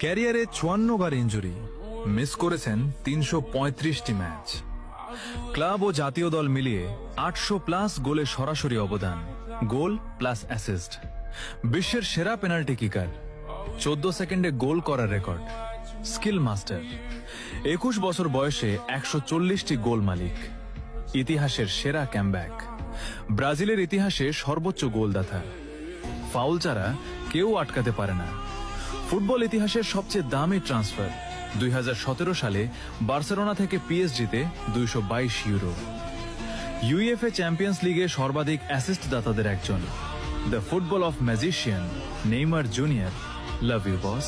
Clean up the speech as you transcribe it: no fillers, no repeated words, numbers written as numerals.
ক্যারিয়ারে 54 বার injury, miss করেছেন 335টি match. Club ও জাতীয় দল মিলিয়ে 800+ গোলে সরাসরি অবদান, গোল প্লাস অ্যাসিস্ট। বিশ্বের সেরা পেনাল্টি কিকার, 14 সেকেন্ডে গোল করার রেকর্ড, স্কিল মাস্টার। 21 বছর বয়সে 140টি গোল মালিক, ইতিহাসের সেরা ক্যামব্যাক, ব্রাজিলের ইতিহাসে সর্বোচ্চ গোলদাতা। ফাউল ছাড়া কেউ আটকাতে পারে না। ফুটবল ইতিহাসের সবচেয়ে দামি ট্রান্সফার, 2017 সালে বার্সেলোনা থেকে পিএসজিতে 222 ইউরো। ইউএফএ চ্যাম্পিয়ন্স লিগে সর্বাধিক অ্যাসিস্ট দাতাদের একজন, the football of magician Neymar junior. Love you boss.